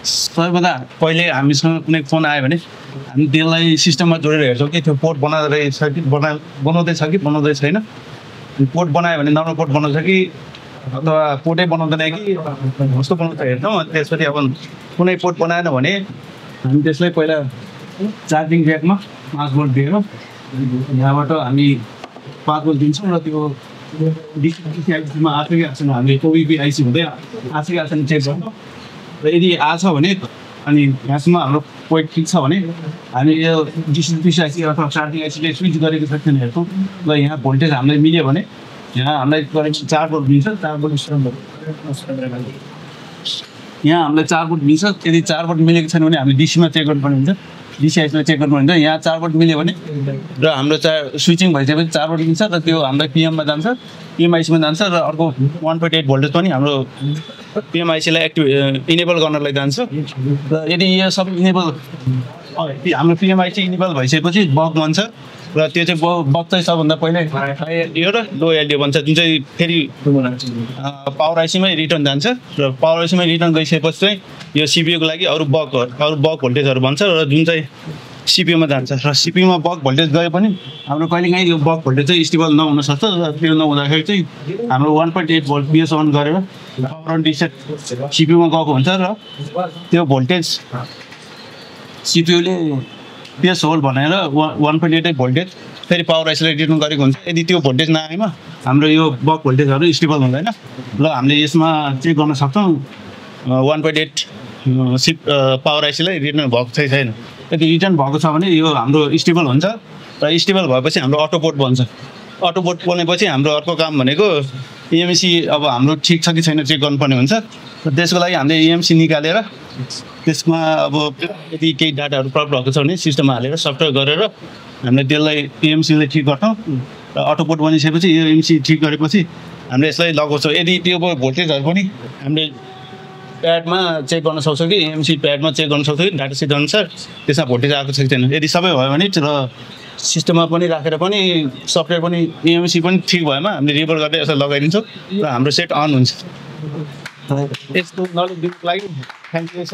सबैभन्दा पहिले हामीसँग कुनै फोन आयो भने हामी त्यसलाई सिस्टममा जोडेर हेर्छौँ कि त्यो पोर्ट बनाउँदैछ कि बनाउँदैछ कि बनाउँदै छैन। पोर्ट बनायो भने नर्मल पोर्ट बनाउँछ कि अथवा पोर्टै बनाउँदैन कि कस्तो बनाउँछ हेर्छौँ। अनि त्यसपछि अब कुनै पोर्ट बनाएन भने हामी त्यसलाई पहिला चार्जिङ ज्याकमा 5 भोल्ट दिएर यहाँबाट हामी 5 भोल्ट दिन्छौँ र त्यो डिसी आइसीमा आएको कि आएको छैन हामीले ओबिपी आइसी हुँदै आएको कि आएको छैन चेक गर्छौँ। र यदि आएको छ भने अनि यहाँसम्म हाम्रो पोइन्ट ठिक छ भने हामी यो डिसी आइसी अथवा चार्जिङ आइसीले स्विच गरेको छ कि हेर्छौँ। र यहाँ भोल्टेज हामीलाई मिल्यो भने यहाँ हामीलाई करेक्ट 4 भोल्ट दिन्छ। 4 भोल्ट यहाँ हामीलाई 4 भोल्ट मिल्छ। यदि 4 भोल्ट मिलेको छैन भने हामीले डिसीमा चेक गर्नुपर्ने हुन्छ। डिसी आइसीलाई चेक गर्नुपर्ने हुन्छ। यहाँ 4 भोल्ट मिल्यो भने र हाम्रो स्विचिङ भइसकेपछि 4 भोल्ट मिल्छ र त्यो हामीलाई पिएममा जान्छ, पिएमआइसीमा जान्छ र अर्को 1.8 भोल्टेज पनि हाम्रो पिएमआइसीलाई इनेबल गर्नलाई जान्छ। र यदि यो सब इनेबल हाम्रो पिएमआइसी इनेबल भइसकेपछि बग बन्छ र त्यो चाहिँ बग चाहिँ सबभन्दा पहिले यो र लो एलडिओ बन्छ, जुन चाहिँ फेरि पावर आइसीमै रिटर्न जान्छ। र पावर आइसीमै रिटर्न गइसकेपछि चाहिँ यो सिपियूको लागि अरू बग भोल्टेजहरू भन्छ र जुन चाहिँ सिपियूमा जान्छ। र सिपियूमा बग भोल्टेज गए पनि हाम्रो कहिलेकाहीँ यो बग भोल्टेज चाहिँ स्टेबल नहुनसक्छ। र त्यो नहुँदाखेरि चाहिँ हाम्रो 1.8 भोल्ट पिएस अन गरेर पावर अन रिसेट सिपियूमा गएको हुन्छ र त्यो भोल्टेज सिपियूले पिएस होल्ड भनेर 1.8 भोल्टेज फेरि पावर आइसीलाई रिटर्न गरेको हुन्छ। यदि त्यो भोल्टेज नआएमा हाम्रो यो बग भोल्टेजहरू स्टेबल हुँदैन र हामीले यसमा चेक गर्न सक्छौँ 1.8 पावर आइसीलाई रिटर्न भएको छैन। यदि रिटर्न भएको छ भने यो हाम्रो स्टेबल हुन्छ र स्टेबल भएपछि हाम्रो अटो पोर्ट बन्छ। अटो पोर्ट बनेपछि हाम्रो अर्को काम भनेको इएमसी अब हाम्रो ठिक छ कि छैन चेक गर्नुपर्ने हुन्छ। र त्यसको लागि हामीले इएमसी निकालेर त्यसमा अब यदि केही डाटाहरू प्रब्लम भएको छ भने सिस्टममा हालेर सफ्टवेयर गरेर हामीले त्यसलाई इएमसीलाई ठिक गर्छौँ। र अटो पोर्ट बनिसकेपछि इएमसी ठिक गरेपछि हामीले यसलाई लगाउँछौँ। यदि त्यो भोल्टेजहरू पनि हामीले प्याडमा चेक गर्न सक्छौँ कि इएमसी प्याडमा चेक गर्न सक्छौँ कि डाटा सिट अनुसार त्यसमा भोल्टेज आएको छ कि छैन। यदि सबै भयो भने र सिस्टममा पनि राखेर पनि सफ्टवेयर पनि इएमसी पनि ठिक भएमा हामीले रिभर गरेर यसलाई लगाइदिन्छौँ र हाम्रो सेट अन हुन्छ। यस्तो नलेज दिनुको लागि थ्याङ्क यू।